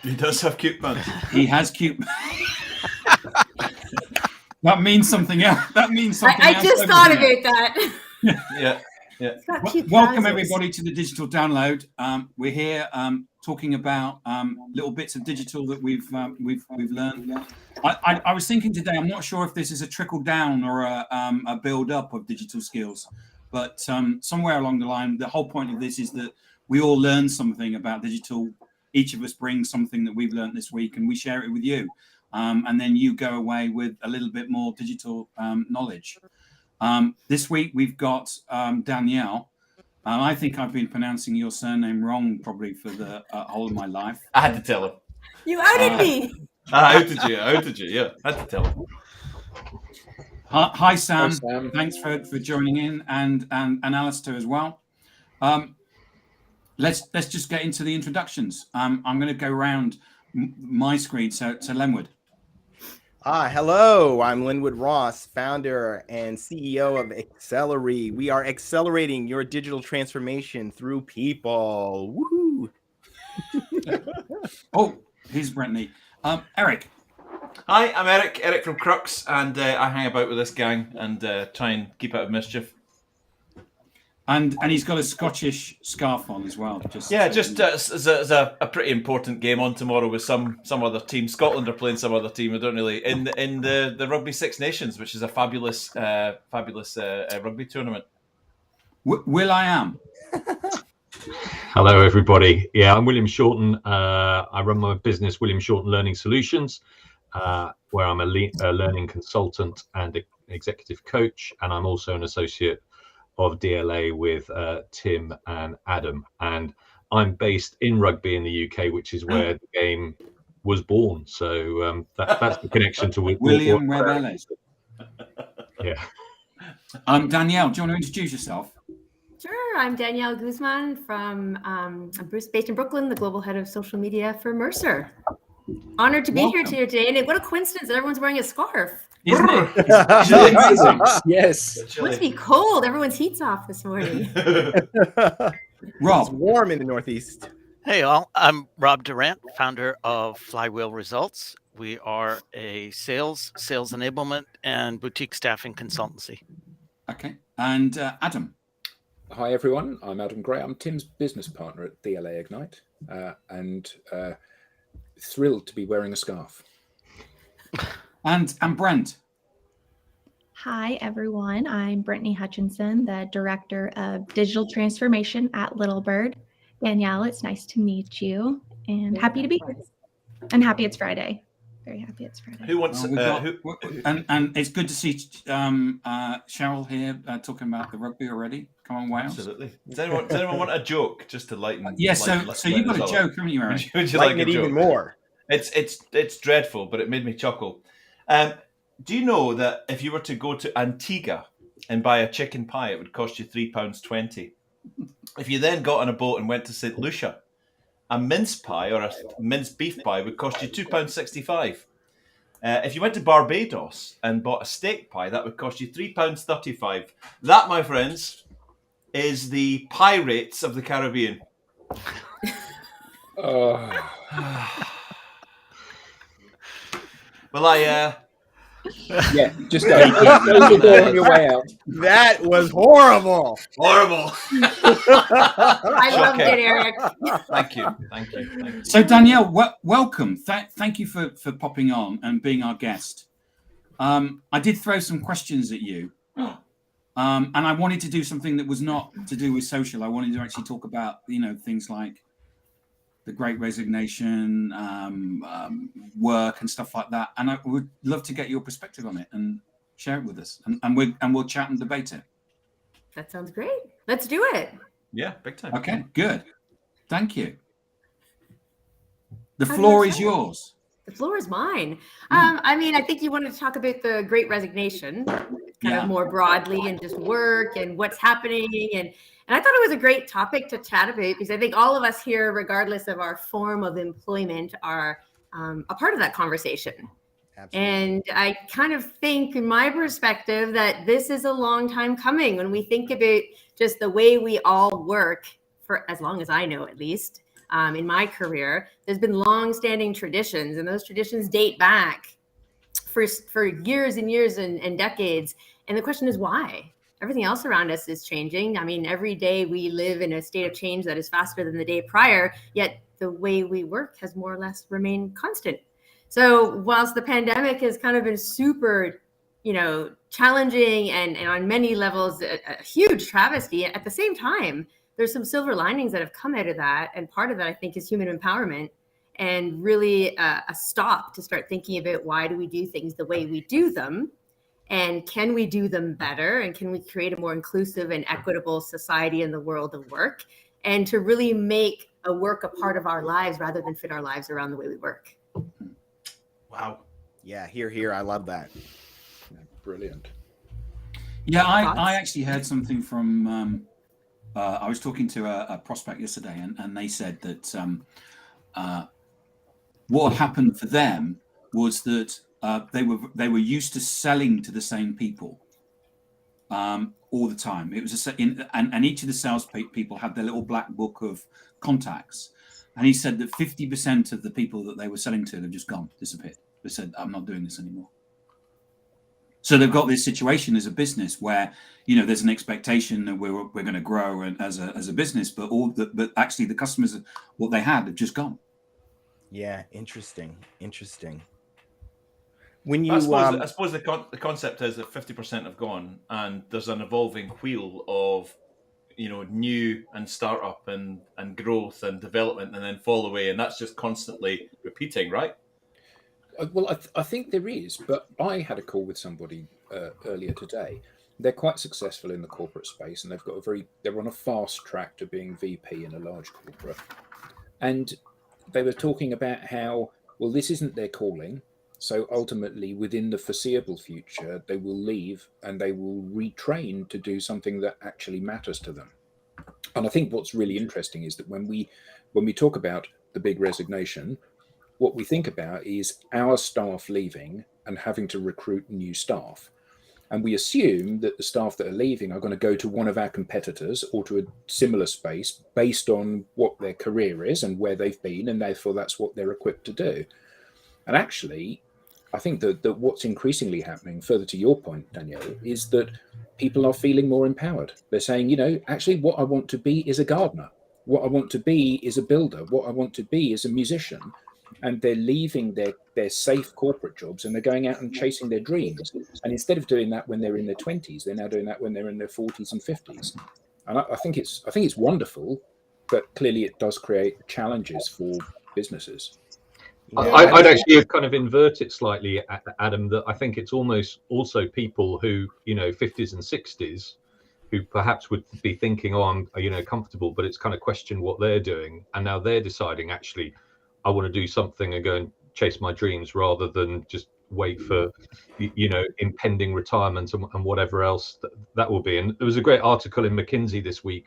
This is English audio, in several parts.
He does have cute buns. He has cute. That means something else. That means something else. I just thought about that. Yeah. Welcome everybody to the digital download. We're here talking about little bits of digital that we've learned. I was thinking today, I'm not sure if this is a trickle down or a build up of digital skills, but somewhere along the line, the whole point of this is that we all learn something about digital. Each of us brings something that we've learned this week, and we share it with you. And then you go away with a little bit more digital knowledge. This week we've got Danielle. I think I've been pronouncing your surname wrong probably for the whole of my life. I had to tell him. You outed me. I outed you. Yeah, I had to tell him. Hi, Sam. Hi, Sam. Thanks for joining in, and Alistair as well. Let's just get into the introductions. I'm going to go around my screen. So Lenwood. Hello, I'm Linwood Ross, founder and CEO of Accelerate. We are accelerating your digital transformation through people. Woohoo! Oh, here's Brittany. Eric. Hi, I'm Eric from Crux, and I hang about with this gang and try and keep out of mischief. And he's got a Scottish scarf on as well. Just as a pretty important game on tomorrow with some other team. Scotland are playing some other team. I don't really in the Rugby Six Nations, which is a fabulous rugby tournament. Will I am. Hello, everybody. Yeah, I'm William Shorten. I run my business, William Shorten Learning Solutions, where I'm a learning consultant and executive coach, and I'm also an associate of DLA with Tim and Adam, and I'm based in Rugby in the UK, which is where the game was born. So that's the connection to William Rebeles. Yeah. Danielle, do you want to introduce yourself? Sure. I'm Danielle Guzman from I'm based in Brooklyn, the global head of social media for Mercer. Honored to be here today, and what a coincidence that everyone's wearing a scarf. Isn't it? Yes. It must be cold. Everyone's heat's off this morning. Rob. It's warm in the Northeast. Hey, all. I'm Rob Durant, founder of Flywheel Results. We are a sales enablement, and boutique staffing consultancy. Okay. And Adam. Hi, everyone. I'm Adam Gray. I'm Tim's business partner at DLA Ignite, and thrilled to be wearing a scarf. And Brent. Hi, everyone. I'm Brittany Hutchinson, the Director of Digital Transformation at Little Bird. Danielle, it's nice to meet you, and happy to be here. And happy it's Friday. Very happy it's Friday. Who wants? And it's good to see Cheryl here talking about the rugby already. Come on, Wales. Absolutely. Does anyone want a joke just to lighten? Yes. So you've got a joke, haven't you, Eric? Would you like it a joke? Even more? It's dreadful, but it made me chuckle. Do you know that if you were to go to Antigua and buy a chicken pie, it would cost you £3.20? If you then got on a boat and went to St. Lucia, a mince pie or a minced beef pie would cost you £2.65. If you went to Barbados and bought a steak pie, that would cost you £3.35. That, my friends, is the pie rates of the Caribbean. Well, yeah, just go. Close the door on your way out. That was horrible. Horrible. I loved it, Eric. Thank you. So Danielle, welcome. Thank you for popping on and being our guest. I did throw some questions at you, and I wanted to do something that was not to do with social. I wanted to actually talk about things like the Great Resignation, work and stuff like that. And I would love to get your perspective on it and share it with us. And we'll chat and debate it. That sounds great. Let's do it. Yeah, big time. Okay, good. Thank you. The floor is yours. The floor is mine. I think you wanted to talk about the Great Resignation, kind of more broadly, and just work and what's happening. And I thought it was a great topic to chat about because I think all of us here, regardless of our form of employment, are a part of that conversation. Absolutely. And I kind of think, in my perspective, that this is a long time coming when we think about just the way we all work, for as long as I know at least. in my career, there's been long-standing traditions, and those traditions date back for years and years and decades. And the question is why? Everything else around us is changing. I mean, every day we live in a state of change that is faster than the day prior, yet the way we work has more or less remained constant. So whilst the pandemic has kind of been super, challenging and on many levels a huge travesty, at the same time, there's some silver linings that have come out of that. And part of that, I think, is human empowerment and really a stop to start thinking about why do we do things the way we do them? And can we do them better? And can we create a more inclusive and equitable society in the world of work? And to really make a work a part of our lives rather than fit our lives around the way we work. Wow. Yeah, here. I love that. Brilliant. Yeah, I actually heard something from, I was talking to a prospect yesterday, and they said that what happened for them was that they were used to selling to the same people all the time. It was and each of the sales people had their little black book of contacts. And he said that 50% of the people that they were selling to, they've just gone, disappeared. They said, I'm not doing this anymore. So they've got this situation as a business where, there's an expectation that we're going to grow as a business, but actually the customers, what they had, have just gone. Yeah, interesting. When you, I suppose the concept is that 50% have gone, and there's an evolving wheel of, new and startup and growth and development, and then fall away, and that's just constantly repeating, right? Well, I think there is, but I had a call with somebody earlier today. They're quite successful in the corporate space, and they're on a fast track to being VP in a large corporate. And they were talking about how, well, this isn't their calling. So ultimately, within the foreseeable future, they will leave and they will retrain to do something that actually matters to them. And I think what's really interesting is that when we talk about the big resignation, what we think about is our staff leaving and having to recruit new staff. And we assume that the staff that are leaving are going to go to one of our competitors or to a similar space based on what their career is and where they've been, and therefore that's what they're equipped to do. And actually, I think that what's increasingly happening, further to your point, Danielle, is that people are feeling more empowered. They're saying, actually what I want to be is a gardener. What I want to be is a builder. What I want to be is a musician. And they're leaving their safe corporate jobs and they're going out and chasing their dreams. And instead of doing that when they're in their 20s, they're now doing that when they're in their 40s and 50s. And I think it's wonderful, but clearly it does create challenges for businesses. I'd actually kind of invert it slightly, Adam, that I think it's almost also people who, 50s and 60s, who perhaps would be thinking, oh, I'm, comfortable, but it's kind of question what they're doing. And now they're deciding, actually, I want to do something and go and chase my dreams rather than just wait for, impending retirement and whatever else that will be. And there was a great article in McKinsey this week,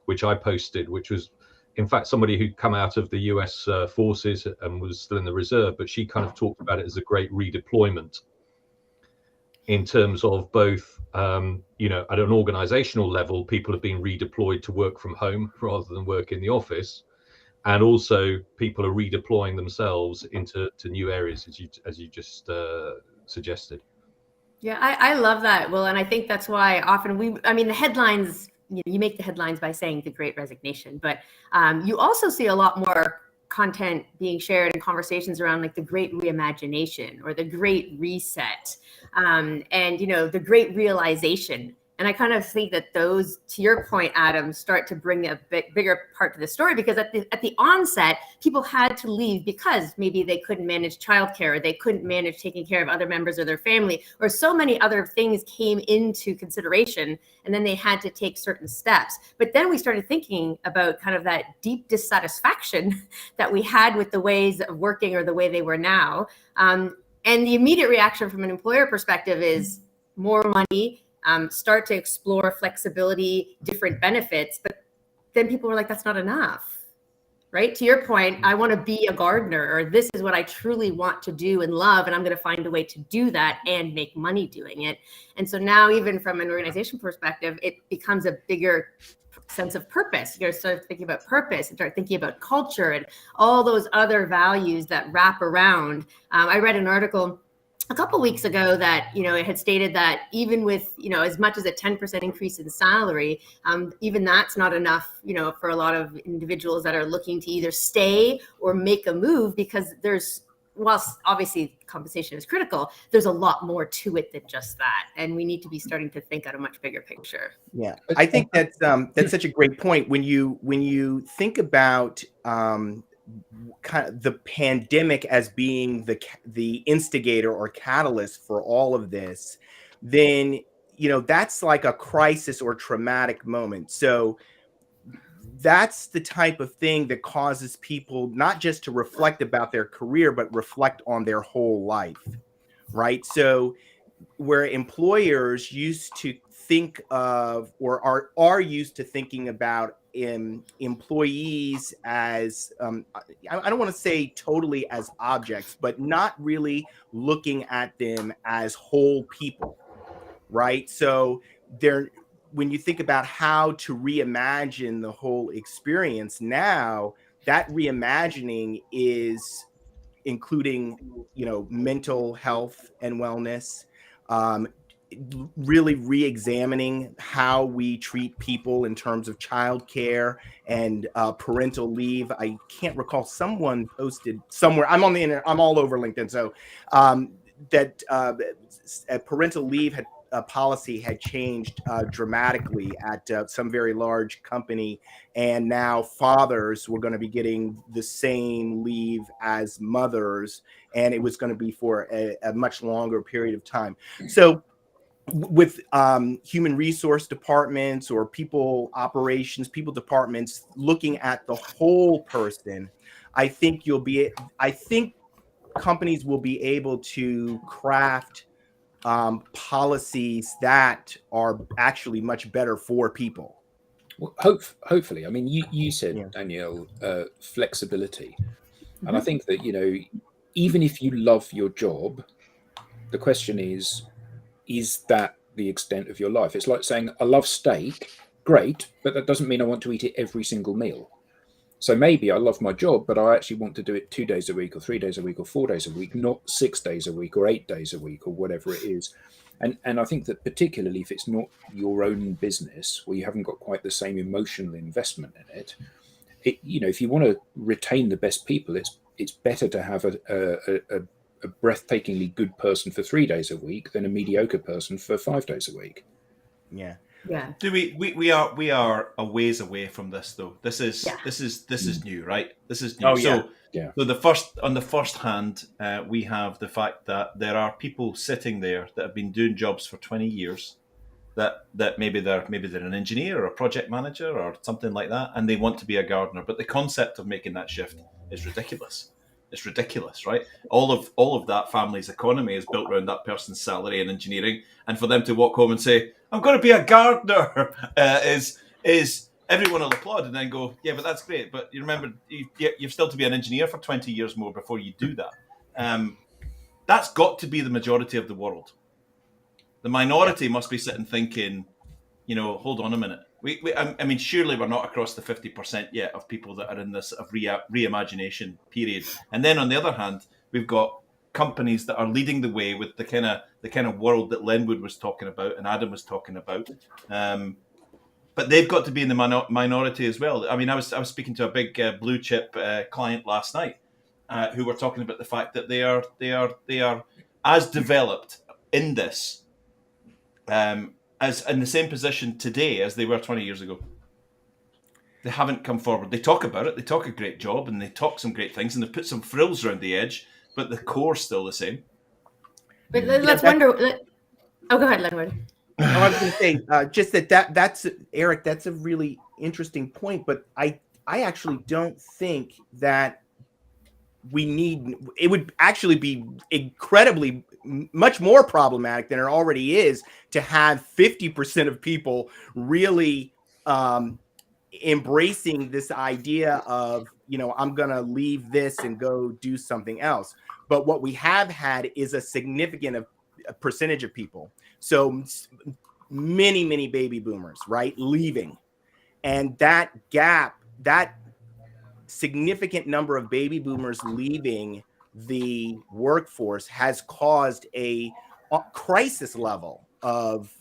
which I posted, which was, in fact, somebody who'd come out of the US forces and was still in the reserve, but she kind of talked about it as a great redeployment in terms of both, at an organizational level, people have been redeployed to work from home rather than work in the office. And also people are redeploying themselves into new areas, as you just suggested. Yeah, I love that, Will. And I think that's why often the headlines, you make the headlines by saying the Great Resignation, but you also see a lot more content being shared and conversations around like the Great Reimagination or the Great Reset and, the Great Realization. And I kind of think that those, to your point, Adam, start to bring a bigger part to the story, because at the onset, people had to leave because maybe they couldn't manage childcare, or they couldn't manage taking care of other members of their family, or so many other things came into consideration, and then they had to take certain steps. But then we started thinking about kind of that deep dissatisfaction that we had with the ways of working or the way they were now. And the immediate reaction from an employer perspective is more money, start to explore flexibility, different benefits, but then people were like, that's not enough, right? To your point, I want to be a gardener, or this is what I truly want to do and love, and I'm going to find a way to do that and make money doing it. And so now, even from an organization perspective, it becomes a bigger sense of purpose. You're start thinking about purpose and start thinking about culture and all those other values that wrap around. I read an article a couple weeks ago that, it had stated that even with, as much as a 10% increase in salary, even that's not enough, for a lot of individuals that are looking to either stay or make a move, because whilst obviously compensation is critical, there's a lot more to it than just that. And we need to be starting to think out a much bigger picture. Yeah, I think that's such a great point. When you think about kind of the pandemic as being the instigator or catalyst for all of this, then that's like a crisis or traumatic moment. So that's the type of thing that causes people not just to reflect about their career, but reflect on their whole life, right? So where employers used to think of, or are used to thinking about employees as, I don't want to say totally as objects, but not really looking at them as whole people, right? So when you think about how to reimagine the whole experience now, that reimagining is including, mental health and wellness, really re-examining how we treat people in terms of childcare and parental leave. I can't recall, someone posted somewhere, I'm on the internet, I'm all over LinkedIn, so that parental leave policy had changed dramatically at some very large company, and now fathers were going to be getting the same leave as mothers, and it was going to be for a much longer period of time. So with human resource departments or people departments looking at the whole person, I think companies will be able to craft policies that are actually much better for people. Well, hopefully. I mean, you said, Danielle, flexibility. Mm-hmm. And I think that, even if you love your job, the question is that the extent of your life? It's like saying, I love steak, great, but that doesn't mean I want to eat it every single meal. So maybe I love my job, but I actually want to do it 2 days a week or 3 days a week or 4 days a week, not 6 days a week or 8 days a week or whatever it is. And I think that particularly if it's not your own business, where you haven't got quite the same emotional investment in it, if you want to retain the best people, it's better to have a breathtakingly good person for 3 days a week than a mediocre person for 5 days a week. Yeah. Yeah. Do we are a ways away from this though. This is new, right? This is new. Oh, so on the first hand, we have the fact that there are people sitting there that have been doing jobs for 20 years, that maybe they're an engineer or a project manager or something like that, and they want to be a gardener. But the concept of making that shift is ridiculous. It's ridiculous, right? All of that family's economy is built around that person's salary and engineering, and for them to walk home and say, "I'm going to be a gardener," is everyone will applaud and then go, "Yeah, but that's great. But you remember, you've still to be an engineer for 20 years more before you do that." That's got to be the majority of the world. The minority must be sitting thinking, hold on a minute. I mean, surely we're not across the 50% yet of people that are in this of reimagination period. And then on the other hand, we've got companies that are leading the way with the kind of world that Lenwood was talking about and Adam was talking about. But they've got to be in the minority as well. I mean, I was speaking to a big blue chip client last night who were talking about the fact that they are as developed in this. As in the same position today as they were 20 years ago. They haven't come forward. They talk about it. They talk a great job and they talk some great things and they put some frills around the edge, but the core's still the same. But let's wonder. Oh, go ahead, Lenwood. I was going to say just that's Eric. That's a really interesting point, but I actually don't think that it would actually be incredibly much more problematic than it already is to have 50% of people really embracing this idea of, I'm going to leave this and go do something else. But what we have had is a significant percentage of people. So many baby boomers, right, leaving. And that gap, that significant number of baby boomers leaving the workforce has caused a crisis level of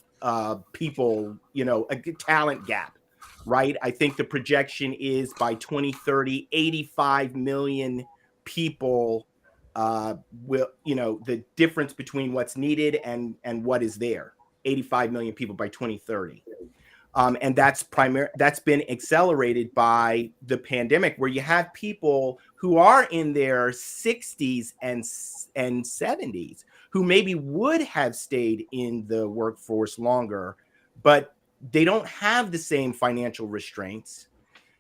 people, a talent gap, right? I think the projection is by 2030, 85 million people will, the difference between what's needed and what is there, 85 million people by 2030. And that's been accelerated by the pandemic, where you have people who are in their 60s and 70s who maybe would have stayed in the workforce longer, but they don't have the same financial restraints.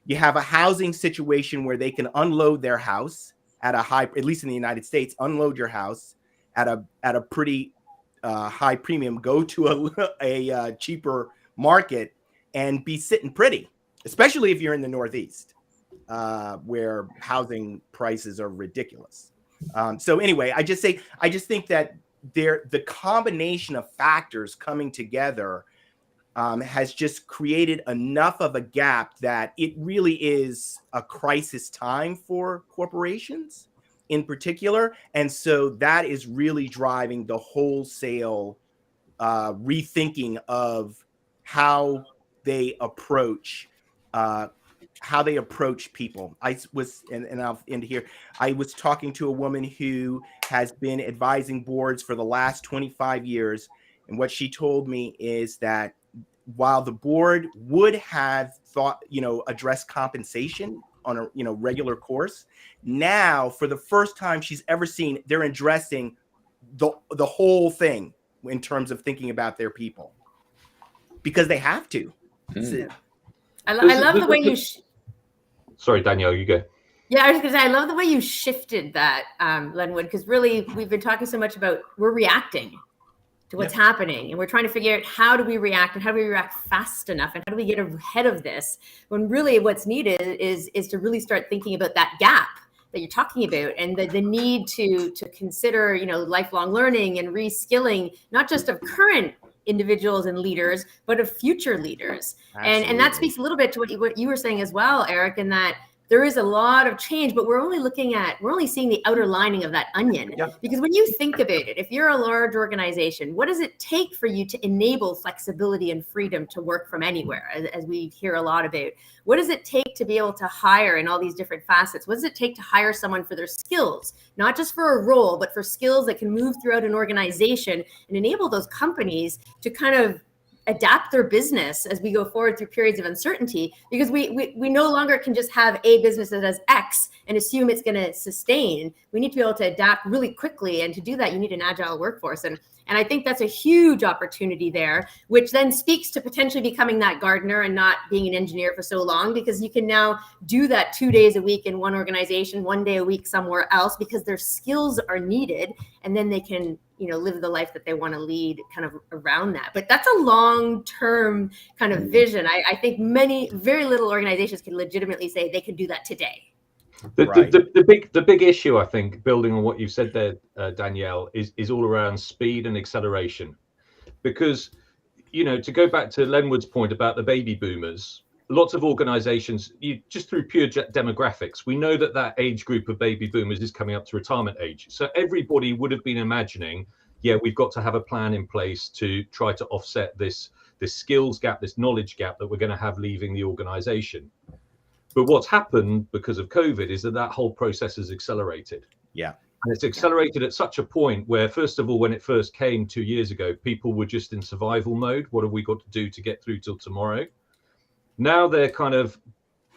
You have a housing situation where they can unload their house at a high, at least in the United States, unload your house at a pretty high premium, go to a cheaper market and be sitting pretty, especially if you're in the Northeast, where housing prices are ridiculous. So anyway, I just think that the combination of factors coming together has just created enough of a gap that it really is a crisis time for corporations in particular. And so that is really driving the wholesale rethinking of how they approach people. I was, and I'll end here. I was talking to a woman who has been advising boards for the last 25 years. And what she told me is that while the board would have thought, address compensation on a, regular course, now for the first time she's ever seen, they're addressing the whole thing in terms of thinking about their people, because they have to. I love the way you. Sorry, Danielle, you go. Yeah, I was going to say, I love the way you shifted that, Lenwood, because really we've been talking so much about we're reacting to what's happening, and we're trying to figure out how do we react, and how do we react fast enough, and how do we get ahead of this, when really what's needed is to really start thinking about that gap that you're talking about, and the need to consider, lifelong learning and reskilling, not just of current individuals and leaders, but of future leaders. And that speaks a little bit to what you were saying as well, Eric, in that there is a lot of change, but we're only seeing the outer lining of that onion. Yep. Because when you think about it, if you're a large organization, what does it take for you to enable flexibility and freedom to work from anywhere, as we hear a lot about? What does it take to be able to hire in all these different facets? What does it take to hire someone for their skills, not just for a role, but for skills that can move throughout an organization and enable those companies to kind of adapt their business as we go forward through periods of uncertainty, because we no longer can just have a business that does X and assume it's going to sustain. We need to be able to adapt really quickly, and to do that you need an agile workforce, and I think that's a huge opportunity there, which then speaks to potentially becoming that gardener and not being an engineer for so long, because you can now do that 2 days a week in one organization, 1 day a week somewhere else, because their skills are needed, and then they can live the life that they want to lead kind of around that. But that's a long-term kind of vision. I think very little organizations can legitimately say they can do that today. The big issue, I think, building on what you said there, Danielle, is all around speed and acceleration. Because, to go back to Lenwood's point about the baby boomers, lots of organizations, just through pure demographics, we know that age group of baby boomers is coming up to retirement age. So everybody would have been imagining, we've got to have a plan in place to try to offset this skills gap, this knowledge gap that we're going to have leaving the organization. But what's happened because of COVID is that whole process has accelerated. Yeah. And it's accelerated at such a point where, first of all, when it first came 2 years ago, people were just in survival mode. What have we got to do to get through till tomorrow? Now they're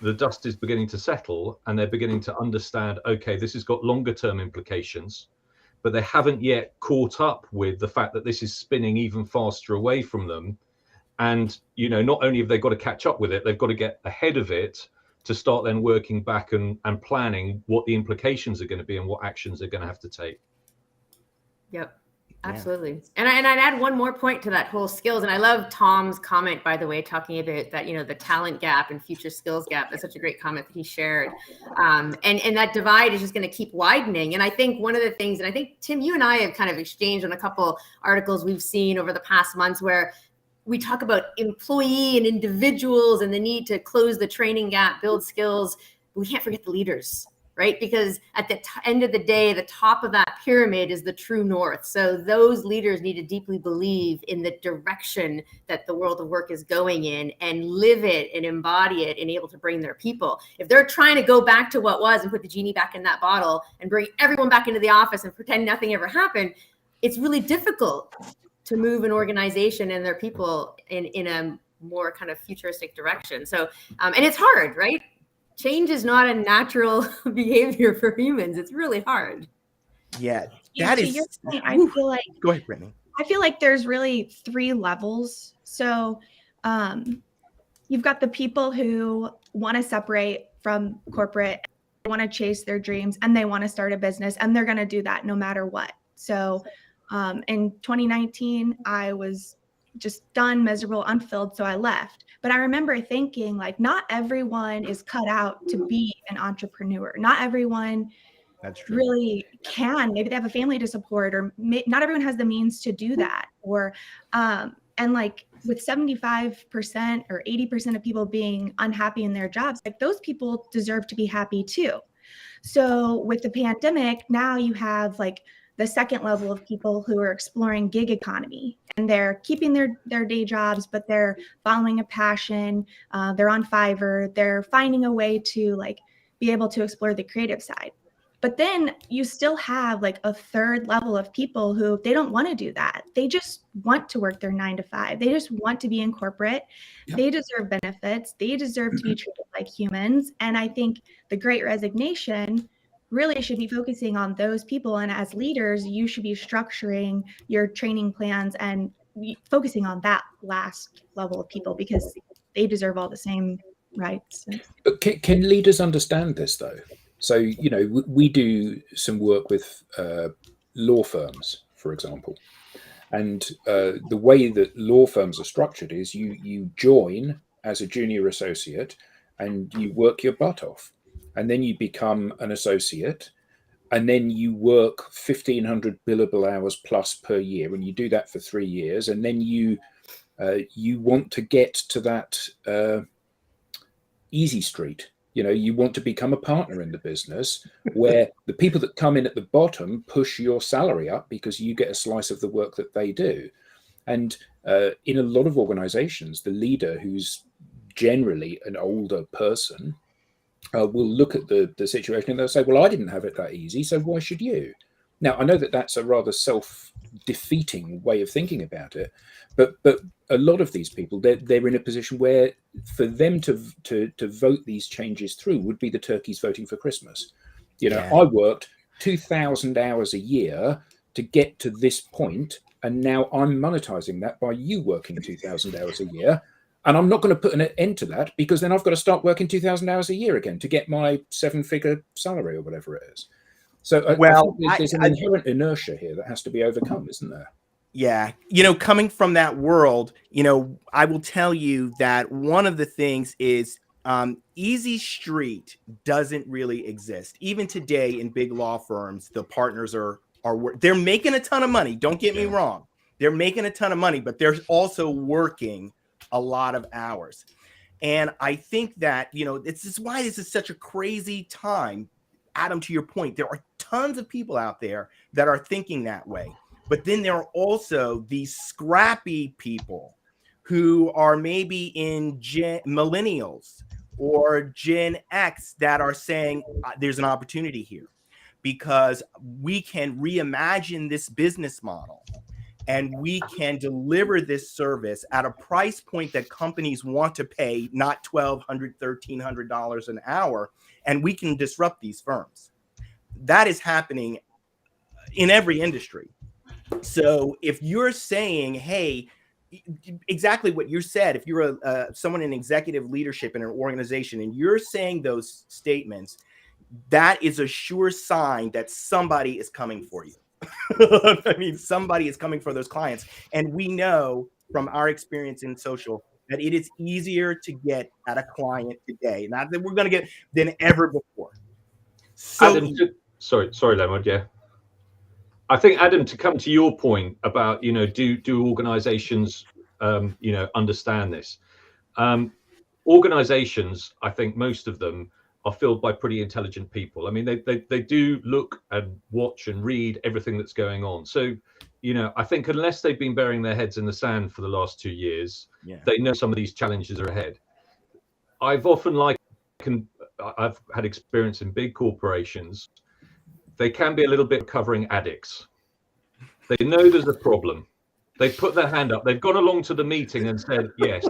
the dust is beginning to settle, and they're beginning to understand, okay, this has got longer term implications, but they haven't yet caught up with the fact that this is spinning even faster away from them. And, not only have they got to catch up with it, they've got to get ahead of it to start then working back and planning what the implications are going to be and what actions they're going to have to take. Yep. Absolutely. And I'd add one more point to that whole skills. And I love Tom's comment, by the way, talking about that, the talent gap and future skills gap. That's such a great comment that he shared. And that divide is just going to keep widening. And I think one of the things, and I think, Tim, you and I have kind of exchanged on a couple articles we've seen over the past months where we talk about employee and individuals and the need to close the training gap, build skills. But we can't forget the leaders. Right? Because at the end of the day, the top of that pyramid is the true north. So those leaders need to deeply believe in the direction that the world of work is going in and live it and embody it and able to bring their people. If they're trying to go back to what was and put the genie back in that bottle and bring everyone back into the office and pretend nothing ever happened, it's really difficult to move an organization and their people in a more kind of futuristic direction. So, and it's hard, right? Change is not a natural behavior for humans. It's really hard. Yeah, to your point, I feel like, go ahead, Brittany. I feel like there's really 3 levels. So you've got the people who want to separate from corporate, want to chase their dreams, and they want to start a business, and they're going to do that no matter what. So in 2019, I was just done, miserable, unfulfilled, so I left. But I remember thinking, like, not everyone is cut out to be an entrepreneur. Not everyone really can. Maybe they have a family to support, or not everyone has the means to do that. Or, and like with 75% or 80% of people being unhappy in their jobs, like those people deserve to be happy too. So with the pandemic, now you have like the second level of people who are exploring gig economy, and they're keeping their day jobs, but they're following a passion. They're on Fiverr. They're finding a way to like be able to explore the creative side. But then you still have like a third level of people who they don't want to do that. They just want to work their 9 to 5. They just want to be in corporate. Yep. They deserve benefits. They deserve to be treated like humans. And I think the Great Resignation really should be focusing on those people. And as leaders, you should be structuring your training plans and focusing on that last level of people, because they deserve all the same rights. But can leaders understand this though? So, we do some work with law firms, for example. And the way that law firms are structured is you join as a junior associate and you work your butt off. And then you become an associate, and then you work 1,500 billable hours plus per year, and you do that for 3 years, and then you want to get to that easy street. You want to become a partner in the business, where the people that come in at the bottom push your salary up because you get a slice of the work that they do. And in a lot of organizations, the leader, who's generally an older person, will look at the situation and they'll say, well, I didn't have it that easy, so why should you? Now, I know that that's a rather self-defeating way of thinking about it, but a lot of these people, they're in a position where for them to vote these changes through would be the turkeys voting for Christmas. I worked 2,000 hours a year to get to this point, and now I'm monetizing that by you working 2,000 hours a year. And I'm not going to put an end to that, because then I've got to start working 2,000 hours a year again to get my 7-figure salary or whatever it is. So there's an inherent inertia here that has to be overcome, isn't there? Yeah. Coming from that world, I will tell you that one of the things is easy street doesn't really exist. Even today in big law firms, the partners they're making a ton of money. Don't get me wrong. They're making a ton of money, but they're also working a lot of hours. And I think that, this is why this is such a crazy time. Adam, to your point, there are tons of people out there that are thinking that way. But then there are also these scrappy people who are maybe in millennials or Gen X that are saying there's an opportunity here, because we can reimagine this business model. And we can deliver this service at a price point that companies want to pay, not $1,200, $1,300 an hour, and we can disrupt these firms. That is happening in every industry. So if you're saying, hey, exactly what you said, if you're someone in executive leadership in an organization and you're saying those statements, that is a sure sign that somebody is coming for you. I mean, somebody is coming for those clients. And we know from our experience in social that it is easier to get at a client today, not that we're going to get, than ever before. So Adam, sorry, Leonard. Yeah, I think, Adam, to come to your point about, do organizations, understand this? Organizations, I think most of them are filled by pretty intelligent people. I mean, they do look and watch and read everything that's going on. So, I think unless they've been burying their heads in the sand for the last 2 years, they know some of these challenges are ahead. I've had experience in big corporations. They can be a little bit recovering addicts. They know there's a problem. They put their hand up. They've gone along to the meeting and said, yes,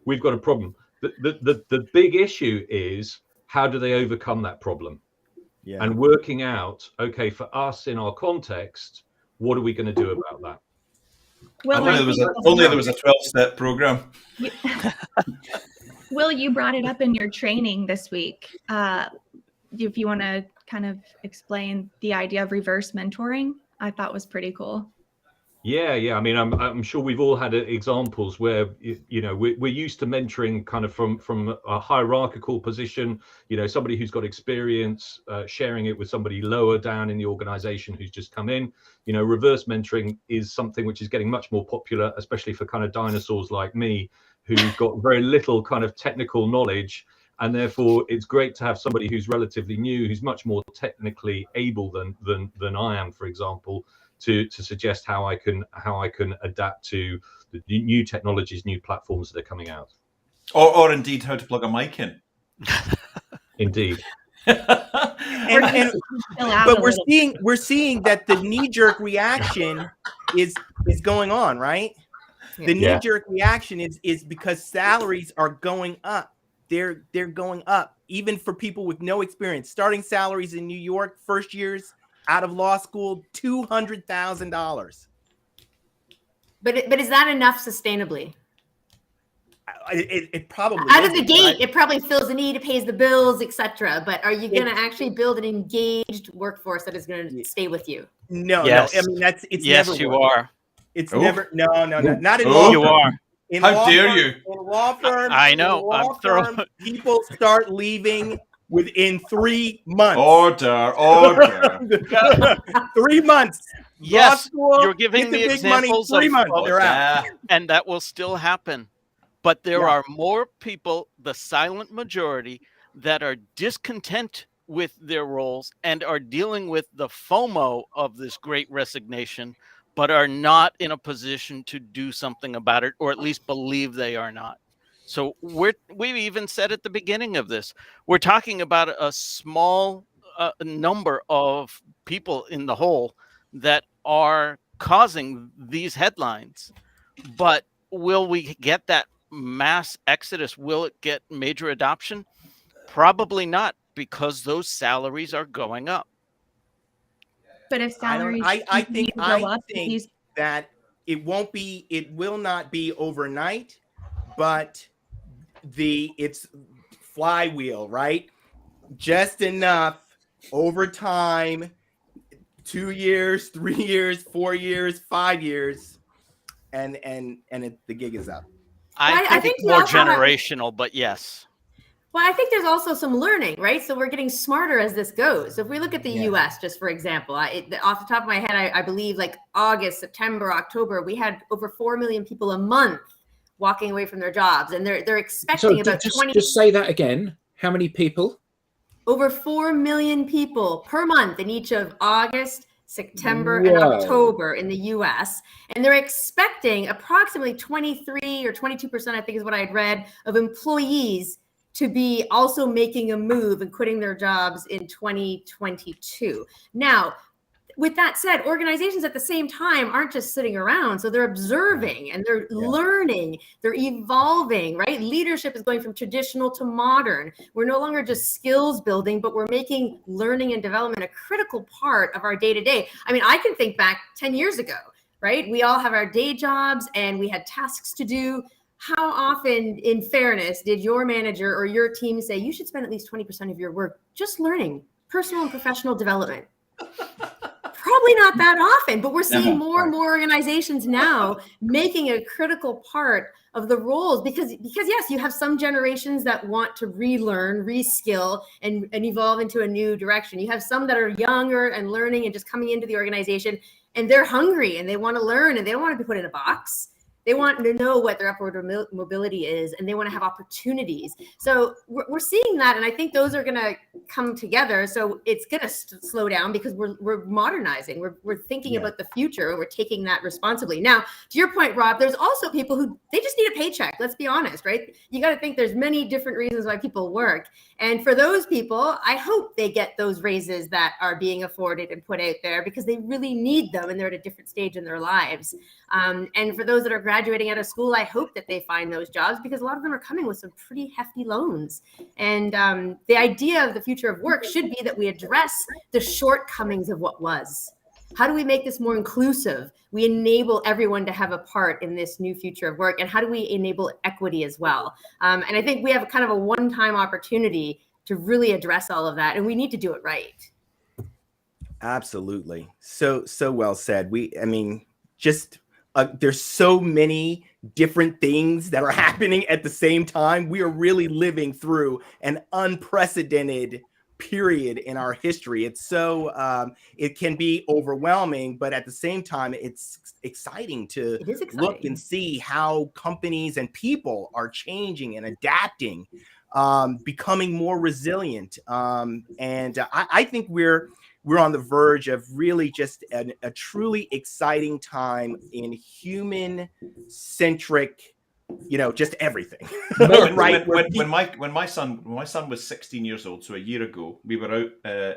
we've got a problem. The big issue is, how do they overcome that problem? Yeah. And working out, okay, for us in our context, what are we going to do about that? Well, only there was a 12-step program. Will, you brought it up in your training this week. If you want to kind of explain the idea of reverse mentoring, I thought was pretty cool. Yeah. I mean, I'm sure we've all had examples where we're used to mentoring kind of from a hierarchical position. Somebody who's got experience, sharing it with somebody lower down in the organization who's just come in. Reverse mentoring is something which is getting much more popular, especially for kind of dinosaurs like me, who've got very little kind of technical knowledge. And therefore, it's great to have somebody who's relatively new, who's much more technically able than I am, for example, to suggest how I can adapt to the new technologies, new platforms that are coming out, or indeed how to plug a mic in. Indeed. But we're seeing that the knee-jerk reaction is going on, right? The knee-jerk reaction is because salaries are going up. They're going up, even for people with no experience. Starting salaries in New York, first years out of law school, $200,000. But is that enough sustainably? It probably out of the gate, it probably fills the need, it pays the bills, etc. But are you going to actually build an engaged workforce that is going to stay with you? No, yes. No. I mean, it's yes, never you worked. are. It's never not in law. You are. How dare you? In law firms, I know. I'm throwing. People start leaving within 3 months. Order. 3 months. Yes, school, you're giving me examples money, 3 months. They're out. And that will still happen. But there are more people, the silent majority, that are discontent with their roles and are dealing with the FOMO of this Great Resignation, but are not in a position to do something about it, or at least believe they are not. So we've even said at the beginning of this, we're talking about a small number of people in the whole that are causing these headlines. But will we get that mass exodus? Will it get major adoption? Probably not, because those salaries are going up. But if salaries I think that it will not be overnight, but it's flywheel, right? Just enough over time, 2 years, 3 years, 4 years, 5 years, and the gig is up. I think it's more generational, but yes. Well, I think there's also some learning, right? So we're getting smarter as this goes. So if we look at the U.S., just for example, off the top of my head, I believe like August, September, October, we had over 4 million people a month walking away from their jobs, and they're expecting about 20. Just say that again. How many people? Over 4 million people per month in each of August, September, and October in the U.S. And they're expecting approximately 23 or 22%, I think is what I had read, of employees to be also making a move and quitting their jobs in 2022. Now, with that said, organizations at the same time aren't just sitting around. So they're observing and they're learning, they're evolving, right? Leadership is going from traditional to modern. We're no longer just skills building, but we're making learning and development a critical part of our day-to-day. I mean, I can think back 10 years ago, right? We all have our day jobs and we had tasks to do. How often, in fairness, did your manager or your team say you should spend at least 20% of your work just learning, personal and professional development? probably not that often, but we're seeing Never. more and more organizations now making a critical part of the roles because yes, you have some generations that want to relearn, reskill, and evolve into a new direction. You have some that are younger and learning and just coming into the organization, and they're hungry and they want to learn and they don't want to be put in a box. They want to know what their upward mobility is, and they want to have opportunities. So we're seeing that, and I think those are going to come together. So it's going to slow down because we're modernizing. We're thinking about the future, and we're taking that responsibly. Now, to your point, Rob, there's also people who they just need a paycheck. Let's be honest, right? You got to think there's many different reasons why people work, and for those people, I hope they get those raises that are being afforded and put out there because they really need them, and they're at a different stage in their lives. And for those that are graduating out of school, I hope that they find those jobs because a lot of them are coming with some pretty hefty loans. And the idea of the future of work should be that we address the shortcomings of what was. How do we make this more inclusive? We enable everyone to have a part in this new future of work. And how do we enable equity as well? And I think we have kind of a one-time opportunity to really address all of that. And we need to do it right. Absolutely. So well said. There's so many different things that are happening at the same time. We are really living through an unprecedented period in our history. It's so, it can be overwhelming, but at the same time, it's exciting to look and see how companies and people are changing and adapting, becoming more resilient. And I think we're on the verge of really just a truly exciting time in human-centric, just everything. Right? When my son was 16 years old, so a year ago, we were out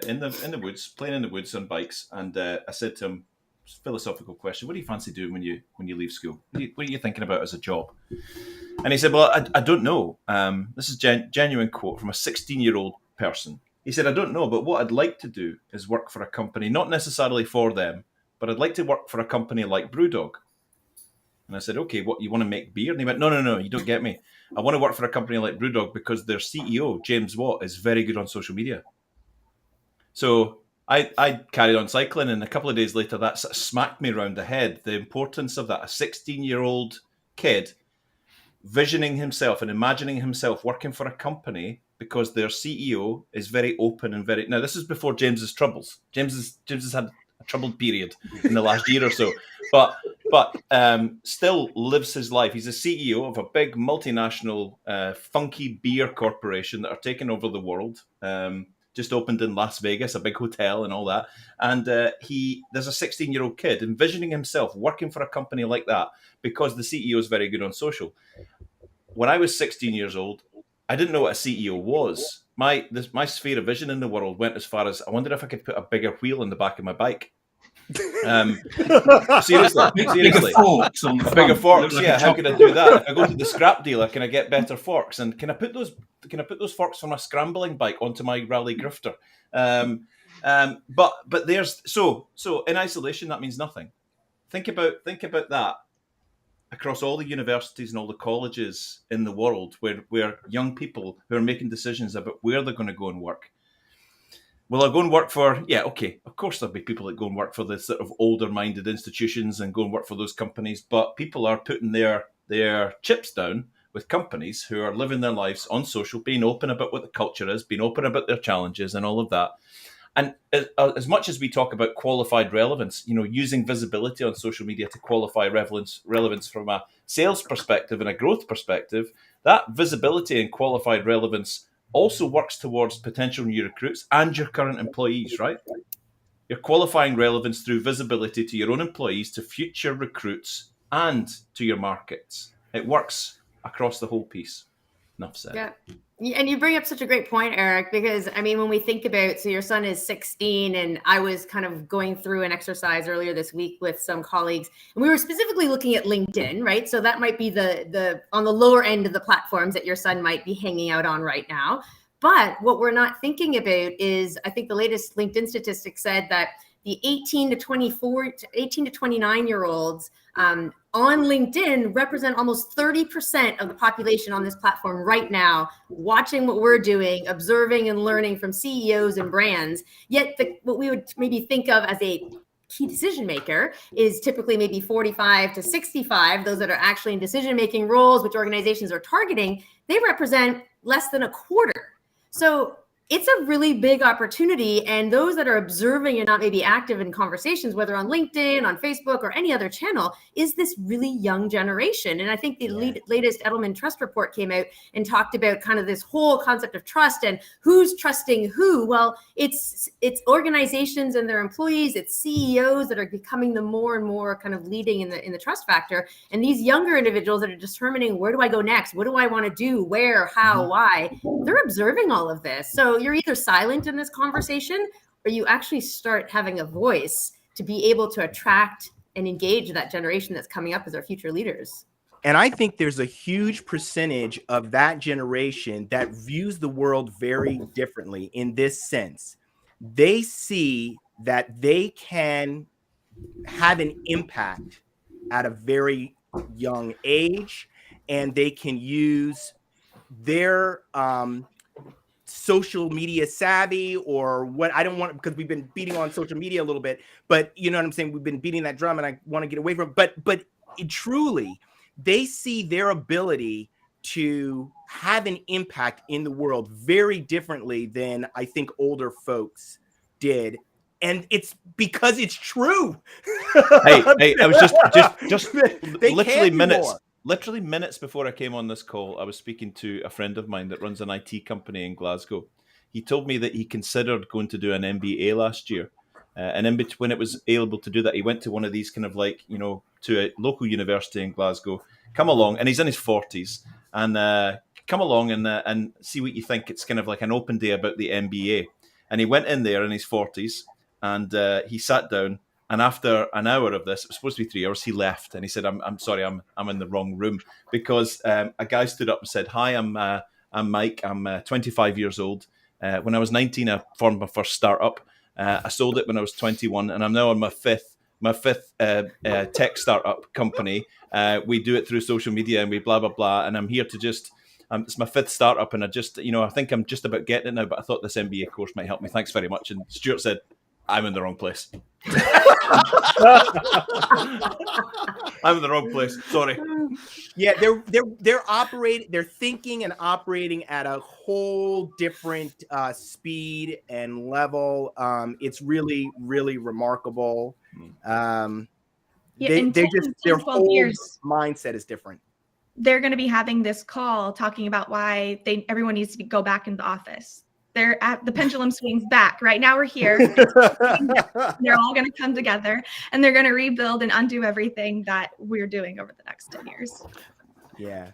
in the woods, playing in the woods on bikes, and I said to him, philosophical question: what do you fancy doing when you leave school? What are you thinking about as a job? And he said, well, I don't know. This is genuine quote from a 16-year-old person. He said, I don't know, but what I'd like to do is work for a company, not necessarily for them, but I'd like to work for a company like Brewdog. And I said, okay, what, you want to make beer? And he went, no, you don't get me. I want to work for a company like Brewdog because their CEO, James Watt, is very good on social media. So I carried on cycling, and a couple of days later, that sort of smacked me around the head, the importance of that. A 16-year-old kid visioning himself and imagining himself working for a company because their CEO is very open and very... Now, this is before James's troubles. James has had a troubled period in the last year or so, but still lives his life. He's a CEO of a big multinational funky beer corporation that are taking over the world. Just opened in Las Vegas, a big hotel and all that. And there's a 16-year-old kid envisioning himself working for a company like that because the CEO is very good on social. When I was 16 years old, I didn't know what a CEO was. My sphere of vision in the world went as far as I wondered if I could put a bigger wheel in the back of my bike. Seriously. Bigger forks on the front. Bigger forks, Like yeah. How could I do that? If I go to the scrap dealer, can I get better forks? And can I put those forks from a scrambling bike onto my rally grifter? But there's so in isolation that means nothing. Think about that across all the universities and all the colleges in the world where young people who are making decisions about where they're going to go and work. Will I go and work for... Yeah, okay, of course there'll be people that go and work for the sort of older-minded institutions and go and work for those companies, but people are putting their chips down with companies who are living their lives on social, being open about what the culture is, being open about their challenges and all of that. And as much as we talk about qualified relevance, using visibility on social media to qualify relevance from a sales perspective and a growth perspective, that visibility and qualified relevance also works towards potential new recruits and your current employees, right? You're qualifying relevance through visibility to your own employees, to future recruits, and to your markets. It works across the whole piece. Enough said. Yeah. And you bring up such a great point, Eric, because when we think about, so your son is 16, and I was kind of going through an exercise earlier this week with some colleagues, and we were specifically looking at LinkedIn, right? So that might be the on the lower end of the platforms that your son might be hanging out on right now. But what we're not thinking about is, I think the latest LinkedIn statistics said that the 18 to 29-year-olds on LinkedIn represent almost 30% of the population on this platform right now, watching what we're doing, observing and learning from CEOs and brands. Yet what we would maybe think of as a key decision maker is typically maybe 45 to 65. Those that are actually in decision-making roles, which organizations are targeting, they represent less than a quarter. So it's a really big opportunity. And those that are observing and not maybe active in conversations, whether on LinkedIn, on Facebook, or any other channel, is this really young generation. And I think the latest Edelman Trust Report came out and talked about kind of this whole concept of trust and who's trusting who. Well, it's organizations and their employees, it's CEOs that are becoming the more and more kind of leading in the trust factor. And these younger individuals that are determining, where do I go next? What do I want to do? Where, how, why? They're observing all of this. So you're either silent in this conversation or you actually start having a voice to be able to attract and engage that generation that's coming up as our future leaders. And I think there's a huge percentage of that generation that views the world very differently in this sense. They see that they can have an impact at a very young age, and they can use their social media savvy, or what, I don't want, because we've been beating on social media a little bit, but you know what I'm saying? We've been beating that drum and I want to get away from it. But truly, they see their ability to have an impact in the world very differently than I think older folks did. And it's because it's true. hey, I was just literally minutes before I came on this call, I was speaking to a friend of mine that runs an IT company in Glasgow. He told me that he considered going to do an MBA last year. And in between, when it was able to do that, he went to one of these kind of like, to a local university in Glasgow. Come along, and he's in his 40s, and come along and see what you think. It's kind of like an open day about the MBA. And he went in there in his 40s, and he sat down. And after an hour of this, it was supposed to be 3 hours, he left. And he said, I'm sorry, I'm in the wrong room. Because a guy stood up and said, hi, I'm Mike. I'm 25 years old. When I was 19, I formed my first startup. I sold it when I was 21, and I'm now on my fifth tech startup company. We do it through social media, and we blah, blah, blah. And I'm here to just, it's my fifth startup, and I think I'm just about getting it now, but I thought this MBA course might help me. Thanks very much. And Stuart said, I'm in the wrong place. I'm in the wrong place. Sorry. Yeah, they're thinking and operating at a whole different speed and level. It's really, really remarkable. Their whole mindset is different. They're going to be having this call talking about why everyone needs to go back into the office. The pendulum swings back. Right now we're here. They're all going to come together, and they're going to rebuild and undo everything that we're doing over the next 10 years. Yeah.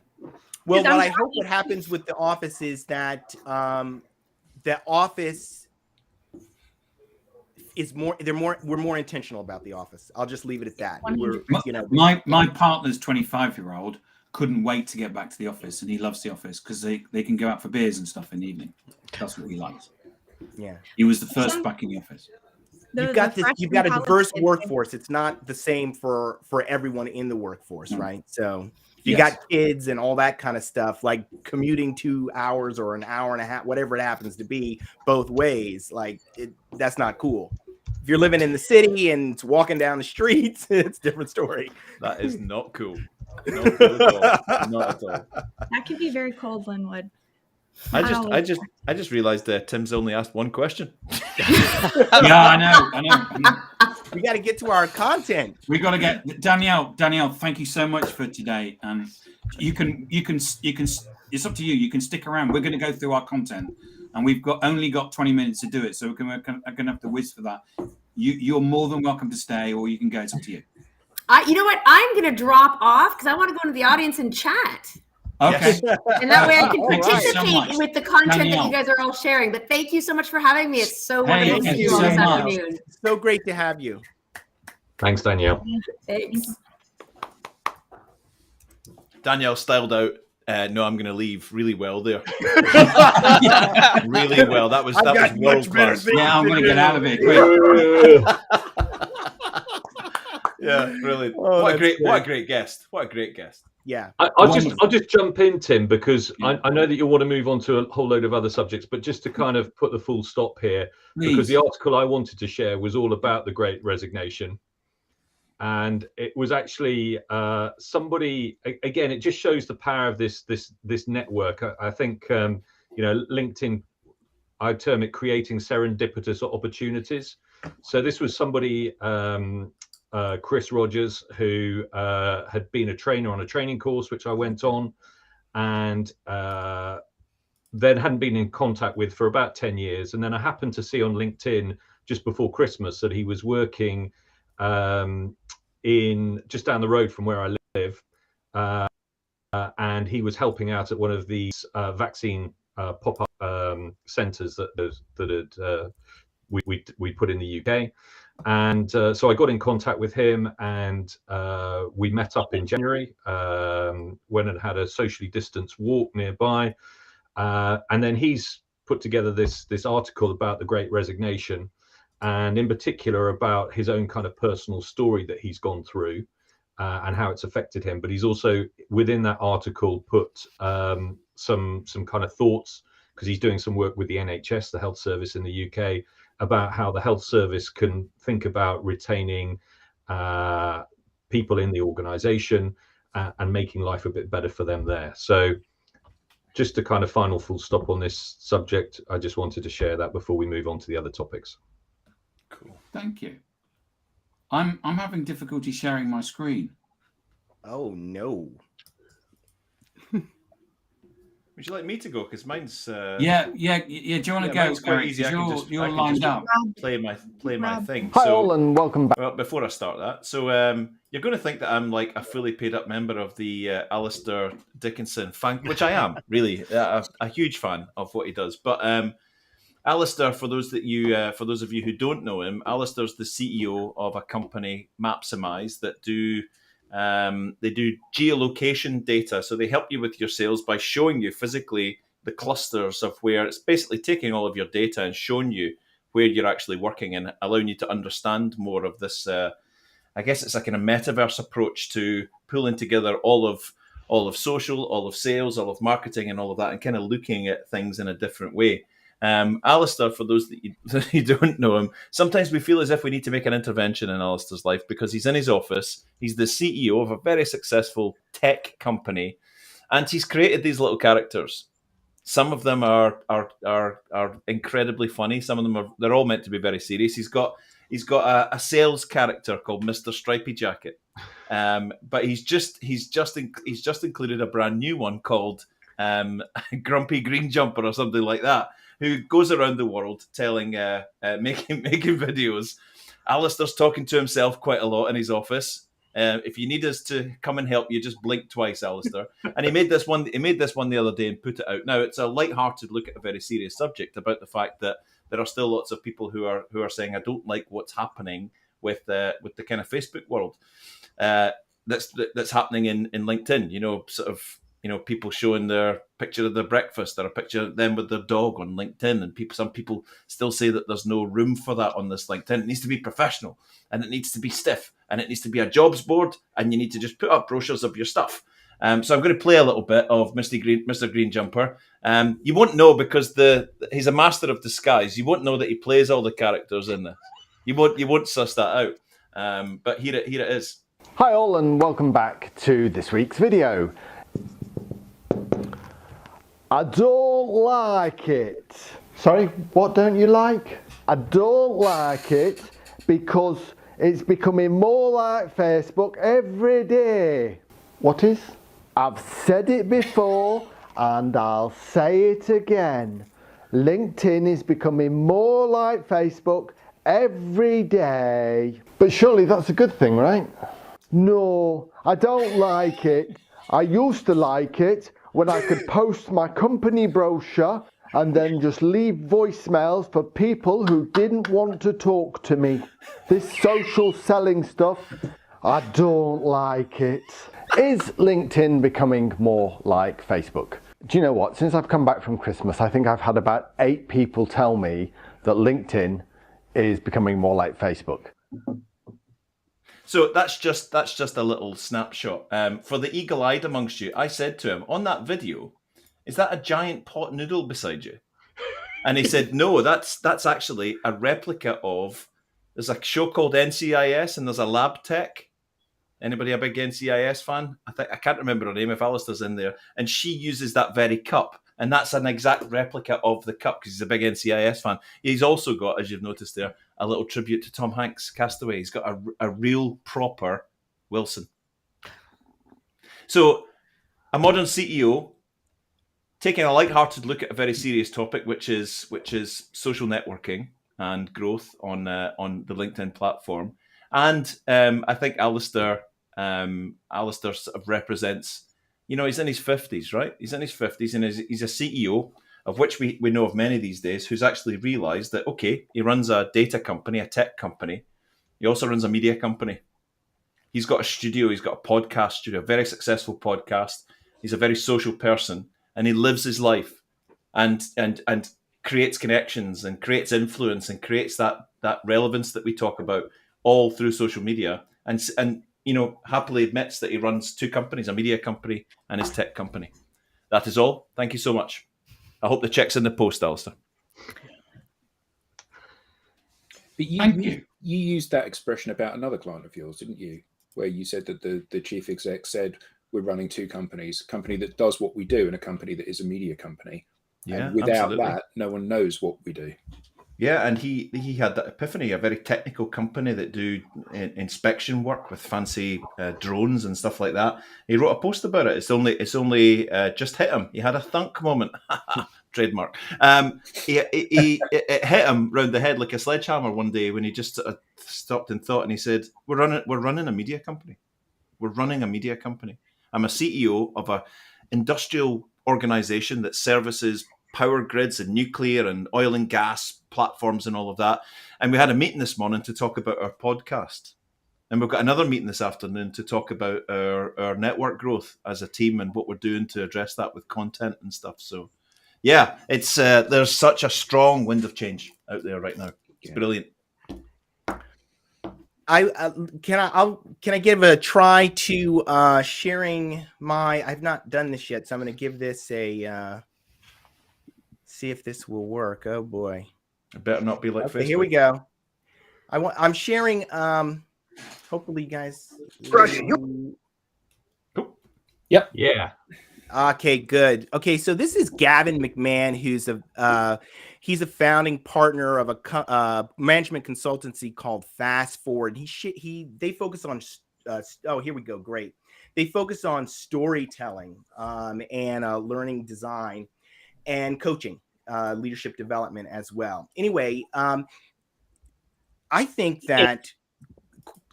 Well, what I hope what happens with the office is that the office is we're more intentional about the office. I'll just leave it at that. My partner's 25-year-old couldn't wait to get back to the office, and he loves the office because they can go out for beers and stuff in the evening. That's what he likes. Yeah, he was the first back in the office. You've got a diverse workforce. It's not the same for everyone in the workforce, right? So you got kids and all that kind of stuff, like commuting 2 hours or an hour and a half, whatever it happens to be, both ways. Like that's not cool. If you're living in the city and it's walking down the streets, it's a different story. That is not cool. Not cool at all. Not at all. That could be very cold, Linwood. I just realized that Tim's only asked one question. Yeah, I know. We got to get to our content. We got to get Danielle. Thank you so much for today. And you can. It's up to you. You can stick around. We're going to go through our content, and we've only got 20 minutes to do it. So we're going to have to whiz for that. You're more than welcome to stay, or you can go. It's up to you. You know what? I'm going to drop off because I want to go into the audience and chat. Okay. And that way I can participate with the content that you guys are all sharing. But thank you so much for having me. It's so wonderful to see you all this afternoon. So great to have you. Thanks, Danielle. Thanks. Danielle styled out. No, I'm going to leave really well there. Really well. That was world class. Yeah, I'm going to get out of here quick. Yeah, brilliant. Oh, what a that's great guest. What a great guest. Yeah. I'll just jump in, Tim, because I know that you want to move on to a whole load of other subjects, but just to kind of put the full stop here, because the article I wanted to share was all about the Great Resignation. And it was actually somebody, again, it just shows the power of this network. I think, LinkedIn, I term it creating serendipitous opportunities. So this was somebody, Chris Rogers, who had been a trainer on a training course, which I went on, and then hadn't been in contact with for about 10 years. And then I happened to see on LinkedIn just before Christmas that he was working in just down the road from where I live, and he was helping out at one of these vaccine pop-up centres that we put in the UK. And so I got in contact with him, and we met up in January, went and had a socially distanced walk nearby, and then he's put together this article about the Great Resignation, and in particular about his own kind of personal story that he's gone through and how it's affected him. But he's also within that article put some kind of thoughts, because he's doing some work with the NHS, the health service in the UK, about how the health service can think about retaining people in the organisation and making life a bit better for them there. So just a kind of final full stop on this subject, I just wanted to share that before we move on to the other topics. Cool. Thank you. I'm having difficulty sharing my screen. Oh no. Would you like me to go? Because mine's yeah. Do you want to go? Mine's quite easy. You're lined up. Play my thing. Hi all, and welcome back. Well, before I start that, so you're going to think that I'm like a fully paid up member of the Alistair Dickinson fan, which I am really a huge fan of what he does. But Alistair, for those of you who don't know him, Alistair's the CEO of a company, Mapsimize, that they do geolocation data. So they help you with your sales by showing you physically the clusters of where it's basically taking all of your data and showing you where you're actually working and allowing you to understand more of this. I guess it's like a metaverse approach to pulling together all of social, all of sales, all of marketing and all of that, and kind of looking at things in a different way. Alistair, for those that you don't know him, sometimes we feel as if we need to make an intervention in Alistair's life because he's in his office. He's the CEO of a very successful tech company, and he's created these little characters. Some of them are incredibly funny. Some of them they're all meant to be very serious. He's got a sales character called Mr. Stripy Jacket, but he's just included a brand new one called Grumpy Green Jumper or something like that, who goes around the world telling, making videos. Alistair's talking to himself quite a lot in his office. If you need us to come and help you, just blink twice, Alistair. And he made this one the other day and put it out. Now it's a light-hearted look at a very serious subject about the fact that there are still lots of people who are saying, I don't like what's happening with the kind of Facebook world that's happening in LinkedIn. You know, sort of. You know, people showing their picture of their breakfast or a picture of them with their dog on LinkedIn, and some people still say that there's no room for that on this LinkedIn. It needs to be professional, and it needs to be stiff, and it needs to be a jobs board, and you need to just put up brochures of your stuff. So I'm going to play a little bit of Mr. Green Jumper. You won't know because he's a master of disguise. You won't know that he plays all the characters in this. You won't suss that out. But here it is. Hi all, and welcome back to this week's video. I don't like it. Sorry, what don't you like? I don't like it because it's becoming more like Facebook every day. What is? I've said it before and I'll say it again. LinkedIn is becoming more like Facebook every day. But surely that's a good thing, right? No, I don't like it. I used to like it when I could post my company brochure and then just leave voicemails for people who didn't want to talk to me. This social selling stuff, I don't like it. Is LinkedIn becoming more like Facebook? Do you know what? Since I've come back from Christmas, I think I've had about 8 people tell me that LinkedIn is becoming more like Facebook. So that's just a little snapshot. For the eagle-eyed amongst you, I said to him on that video, "Is that a giant pot noodle beside you?" And he said, "No, that's actually a replica of." There's a show called NCIS, and there's a lab tech. Anybody a big NCIS fan? I can't remember her name. If Alistair's in there, and she uses that very cup, and that's an exact replica of the cup because he's a big NCIS fan. He's also got, as you've noticed there, a little tribute to Tom Hanks' Castaway. He's got a real proper Wilson. So, a modern CEO taking a light-hearted look at a very serious topic, which is social networking and growth on the LinkedIn platform. And I think Alistair sort of represents, he's in his 50s, right? He's in his 50s, and he's a CEO, of which we know of many these days, who's actually realized that, okay, he runs a data company, a tech company. He also runs a media company. He's got a studio. He's got a podcast studio, a very successful podcast. He's a very social person, and he lives his life and creates connections and creates influence and creates that relevance that we talk about all through social media. And happily admits that he runs two companies, a media company and his tech company. That is all. Thank you so much. I hope the check's in the post, Alistair. But you used that expression about another client of yours, didn't you? Where you said that the chief exec said, we're running two companies, a company that does what we do and a company that is a media company. Yeah, and without absolutely. that, no one knows what we do. Yeah, and he had that epiphany, a very technical company that do inspection work with fancy drones and stuff like that. He wrote a post about it. It's only just hit him. He had a thunk moment. Trademark. It hit him round the head like a sledgehammer one day when he just stopped and thought, and he said, we're running a media company. We're running a media company. I'm a CEO of an industrial organization that services power grids and nuclear and oil and gas platforms and all of that. And we had a meeting this morning to talk about our podcast. And we've got another meeting this afternoon to talk about our network growth as a team and what we're doing to address that with content and stuff. So, yeah, it's there's such a strong wind of change out there right now. It's brilliant. Can I give a try to sharing I've not done this yet, so I'm going to give this a see if this will work. Oh boy, it better not be like Facebook. Here we go. I'm sharing. Hopefully, you guys. Yep. Yeah. Okay, good. Okay, so this is Gavin Mcmahon, who's he's a founding partner of a management consultancy called Fast Forward. They focus on here we go. Great. They focus on storytelling and learning design and coaching, leadership development as well. Anyway, I think that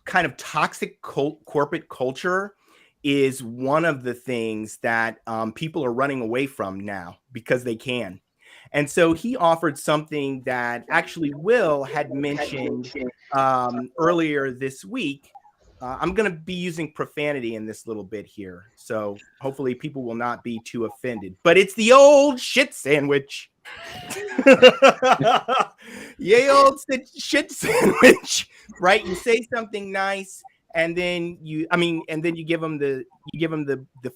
kind of toxic corporate culture is one of the things that people are running away from now because they can. And so he offered something that actually Will had mentioned earlier this week. I'm going to be using profanity in this little bit here, so hopefully people will not be too offended. But it's the old shit sandwich. Yay, old shit sandwich, right? You say something nice, and then you give them the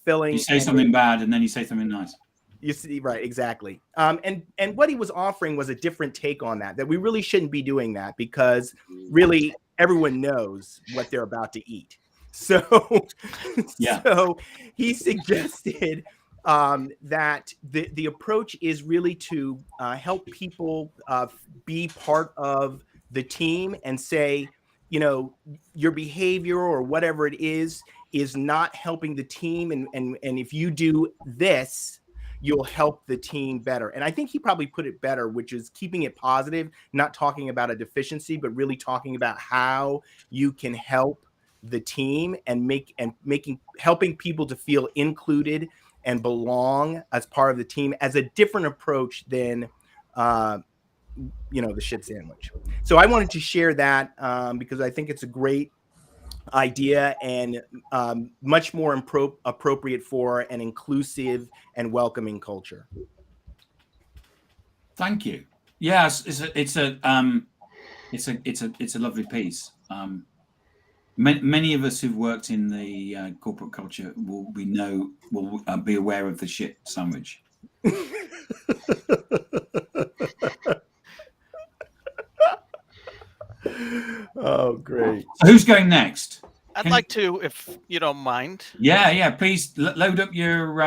filling. You say something bad, and then you say something nice. You see, right? Exactly. And what he was offering was a different take on that we really shouldn't be doing that because really everyone knows what they're about to eat. So, yeah. So he suggested that the approach is really to help people be part of the team and say, your behavior or whatever it is not helping the team. And if you do this, you'll help the team better. And I think he probably put it better, which is keeping it positive, not talking about a deficiency, but really talking about how you can help the team and helping people to feel included and belong as part of the team as a different approach than, the shit sandwich. So I wanted to share that because I think it's a great idea and much more appropriate for an inclusive and welcoming culture. Thank you. Yes, it's a lovely piece. Many of us who've worked in the corporate culture will be aware of the shit sandwich. Oh, great. So who's going next? I'd like to, if you don't mind. Yeah. Please load up your.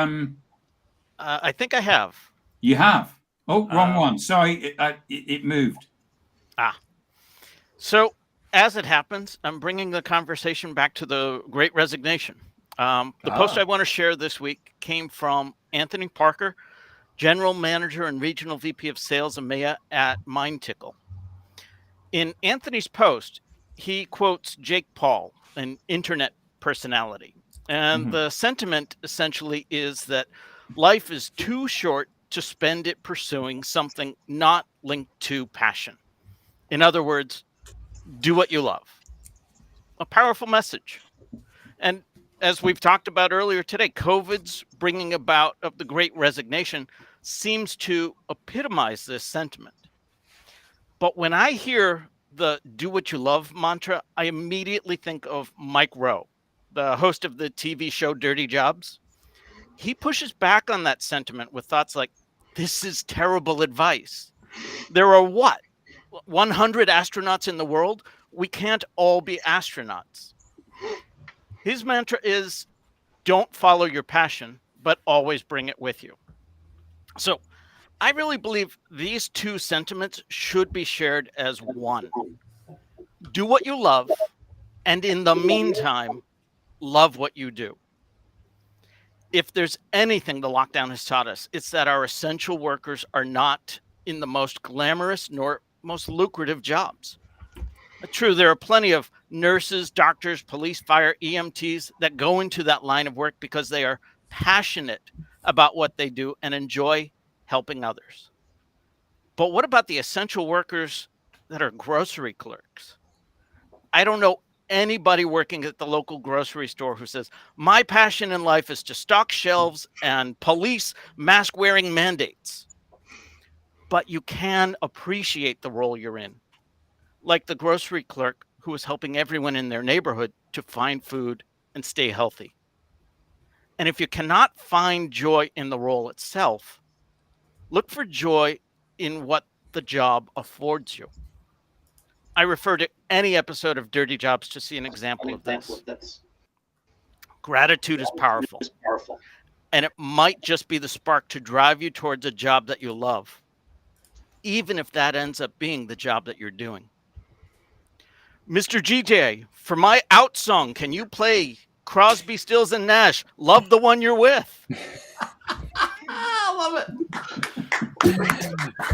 I think I have. You have. Oh, wrong one. Sorry, it moved. So, as it happens, I'm bringing the conversation back to the Great Resignation. The post I want to share this week came from Anthony Parker, General Manager and Regional VP of Sales EMEA at MindTickle. In Anthony's post, he quotes Jake Paul, an internet personality. And the sentiment essentially is that life is too short to spend it pursuing something not linked to passion. In other words, do what you love. A powerful message. And as we've talked about earlier today, COVID's bringing about of the Great Resignation seems to epitomize this sentiment. But when I hear the do what you love mantra, I immediately think of Mike Rowe, the host of the TV show Dirty Jobs. He pushes back on that sentiment with thoughts like, this is terrible advice. There are 100 astronauts in the world? We can't all be astronauts. His mantra is, don't follow your passion, but always bring it with you. So I really believe these two sentiments should be shared as one. Do what you love, and in the meantime, love what you do. If there's anything the lockdown has taught us, it's that our essential workers are not in the most glamorous nor most lucrative jobs. True, there are plenty of nurses, doctors, police, fire, EMTs that go into that line of work because they are passionate about what they do and enjoy helping others. But what about the essential workers that are grocery clerks? I don't know anybody working at the local grocery store who says, my passion in life is to stock shelves and police mask-wearing mandates. But you can appreciate the role you're in, like the grocery clerk who is helping everyone in their neighborhood to find food and stay healthy. And if you cannot find joy in the role itself, look for joy in what the job affords you. I refer to any episode of Dirty Jobs to see an example of this. Gratitude is powerful, and it might just be the spark to drive you towards a job that you love, even if that ends up being the job that you're doing. Mr. GJ, for my out song, can you play Crosby, Stills, and Nash, Love the One You're With? I love it.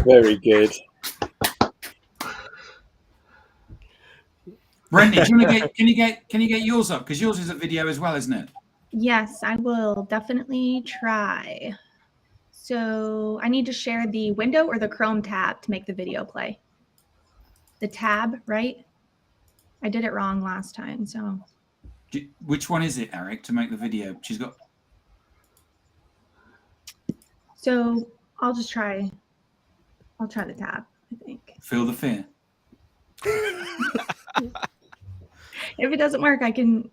Very good. Brittany, can you get yours up? Because yours is a video as well, isn't it? Yes, I will definitely try. So I need to share the window or the Chrome tab to make the video play. The tab, right? I did it wrong last time, so. Which one is it, Eric, to make the video? She's got. So I'll try the tab, I think. Feel the fear. If it doesn't work, I can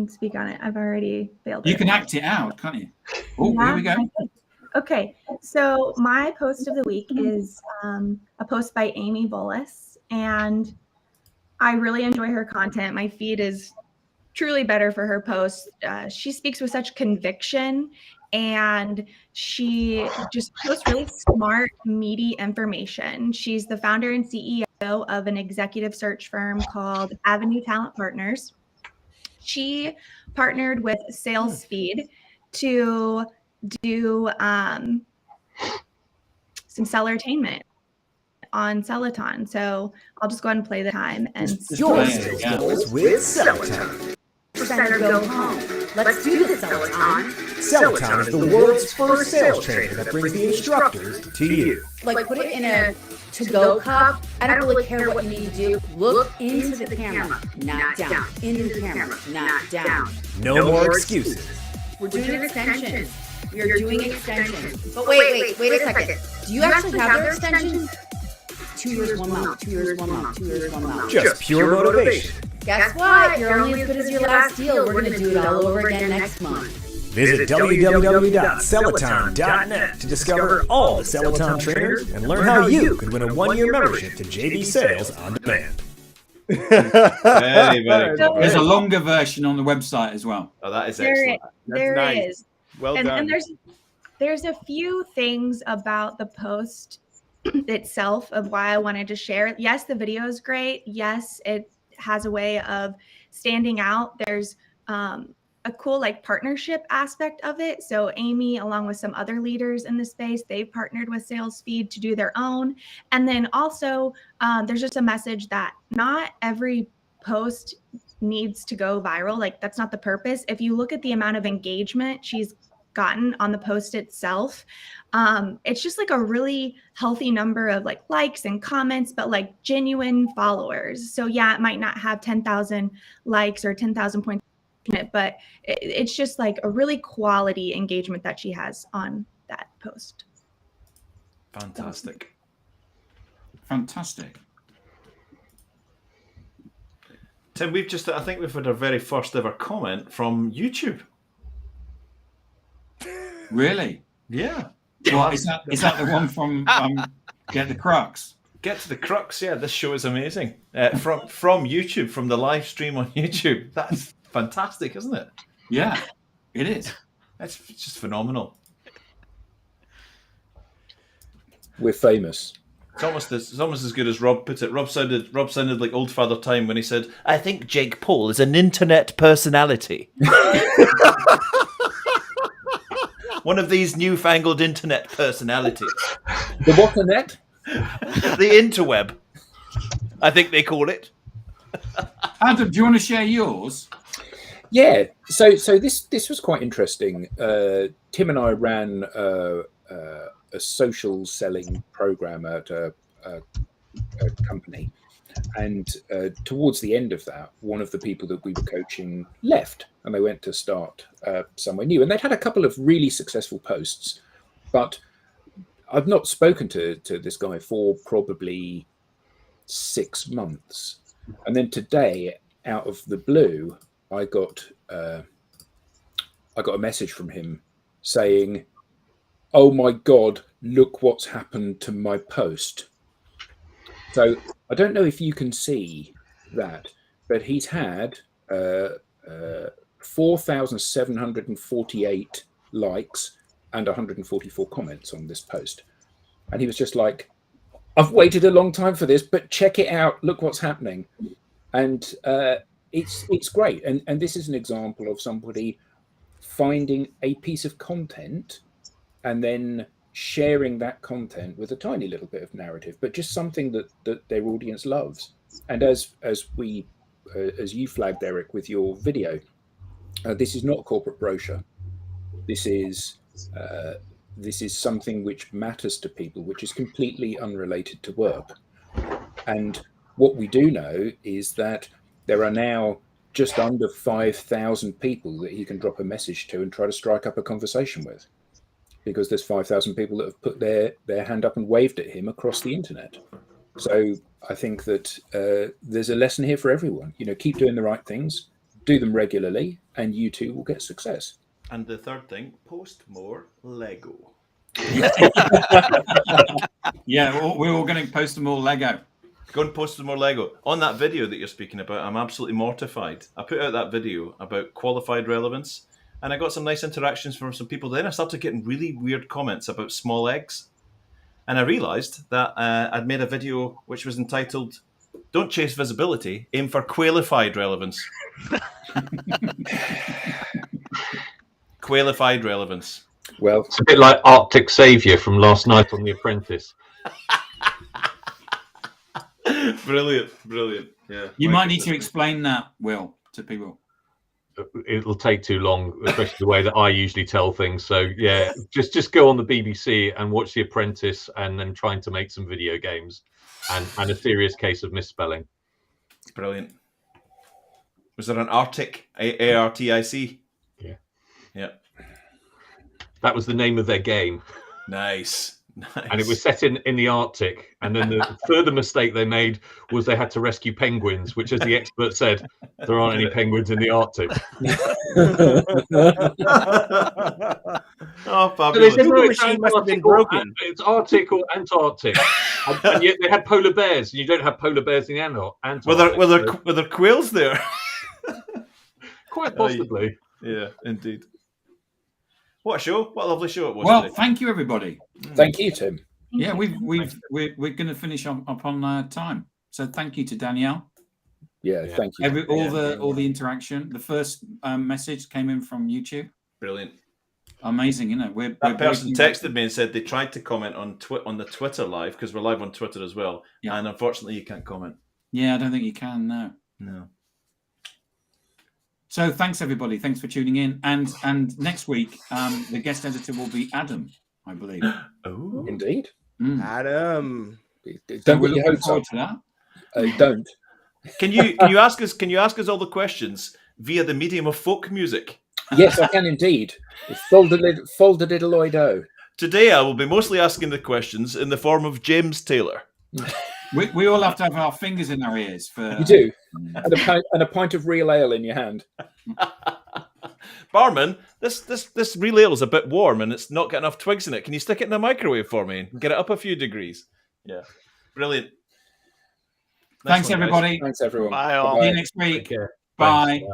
speak on it. I've already failed. You can act it out, can't you? Oh, yeah, here we go. Okay, so my post of the week is a post by Amy Bullis, and I really enjoy her content. My feed is truly better for her posts. She speaks with such conviction, and she just posts really smart, meaty information. She's the founder and CEO of an executive search firm called Avenue Talent Partners. She partnered with SalesFeed to do some sellertainment on Celoton. So I'll just go ahead and play the time and your sales goals with Celoton. Better go home. Let's do the Celoton. Celoton is the world's first sales trainer that brings the instructors to you. Like put it in a to-go cup. I don't really care what you need to do. Look into the camera, not down. Into the camera, not down. No more excuses. We're doing extensions. We are doing extensions. But wait a second. Do you actually have their extensions? 2 years, 1 month, 2 years, 1 month, 2 years, 1 month. Just pure motivation. Guess what? You're only as good as your last deal. We're going to do it all over again next month. Visit www.celoton.net to discover all the Celoton trainers and learn how you could win a 1-year membership to JB Sales on Demand. Very, very good. There's a longer version on the website as well. Oh, that is There excellent. There nice. is. Well done. And there's a few things about the post itself of why I wanted to share. Yes, the video is great. Yes, it has a way of standing out. There's a cool like partnership aspect of it. So Amy, along with some other leaders in the space, they've partnered with SalesFeed to do their own. And then also there's just a message that not every post needs to go viral. Like that's not the purpose. If you look at the amount of engagement she's gotten on the post itself, it's just like a really healthy number of like likes and comments, but like genuine followers. So yeah, it might not have 10,000 likes or 10,000 points, but it's just like a really quality engagement that she has on that post. Fantastic. Fantastic. Tim, I think we've had our very first ever comment from YouTube. Really? Yeah. Well, is that the one from Get the Crux? Get to the crux. Yeah, this show is amazing. From YouTube, from the live stream on YouTube. That's fantastic, isn't it? Yeah, it is. It's just phenomenal. We're famous. It's almost as good as Rob put it. Rob sounded like old Father Time when he said, "I think Jake Paul is an internet personality." One of these newfangled internet personalities. The what the net? The interweb, I think they call it. Adam, do you want to share yours? Yeah. So this was quite interesting. Tim and I ran a social selling program at a company, and towards the end of that, one of the people that we were coaching left, and they went to start somewhere new. And they'd had a couple of really successful posts, but I've not spoken to this guy for probably 6 months. And then today, out of the blue, I got a message from him saying, "Oh my God, look what's happened to my post." So I don't know if you can see that, but he's had 4,748 likes and 144 comments on this post. And he was just like, "I've waited a long time for this, but check it out. Look what's happening." And it's great. And this is an example of somebody finding a piece of content and then sharing that content with a tiny little bit of narrative, but just something that their audience loves. And as you flagged, Eric, with your video, this is not a corporate brochure. This is something which matters to people, which is completely unrelated to work. And what we do know is that there are now just under 5,000 people that he can drop a message to and try to strike up a conversation with, because there's 5,000 people that have put their hand up and waved at him across the internet. So I think that there's a lesson here for everyone. Keep doing the right things, do them regularly, and you too will get success. And the third thing, post more Lego. Yeah, we're all going to post more Lego. Go and post some more Lego. On that video that you're speaking about, I'm absolutely mortified. I put out that video about qualified relevance, and I got some nice interactions from some people. Then I started getting really weird comments about small eggs. And I realised that I'd made a video which was entitled, "Don't Chase Visibility, Aim for Qualified Relevance." Qualified relevance. Well, it's a bit like Arctic Saviour from last night on The Apprentice. Brilliant. Yeah. You might need to explain that, Will, to people. It'll take too long, especially the way that I usually tell things. So yeah, just go on the BBC and watch The Apprentice, and then trying to make some video games, and a serious case of misspelling. Brilliant. Was there an Arctic? ARTIC? Yeah. Yeah. That was the name of their game. Nice. And it was set in the Arctic. And then the further mistake they made was they had to rescue penguins, which, as the expert said, there aren't any penguins in the Arctic. Oh, So fabulous. the Google machine must have been broken. It's Arctic or Antarctic. And yet they had polar bears, and you don't have polar bears in the Antarctic. Were there quails there? Quite possibly. Yeah, indeed. What a show! What a lovely show it was. Well, today. thank you, everybody. Thank you, Tim. Yeah, we're going to finish up on time. So thank you to Danielle. Yeah, thank you. All the interaction. The first message came in from YouTube. Brilliant. Amazing, isn't it? That person texted me and said they tried to comment on the Twitter live, because we're live on Twitter as well, and unfortunately you can't comment. Yeah, I don't think you can. No. So thanks, everybody. Thanks for tuning in. And next week, the guest editor will be Adam, I believe. Oh, indeed. So Don't we're get your looking hopes forward up. to that. Don't. Can you ask us? Can you ask us all the questions via the medium of folk music? Yes, I can indeed. Foldadiddle-oido. Today, I will be mostly asking the questions in the form of James Taylor. We all have to have our fingers in our ears for. You do, and a pint of real ale in your hand. Barman, this real ale is a bit warm and it's not got enough twigs in it. Can you stick it in the microwave for me and get it up a few degrees? Yeah, brilliant. Thanks, everybody. Thanks, everyone. Bye all. See you next week. Take care. Bye. Thanks.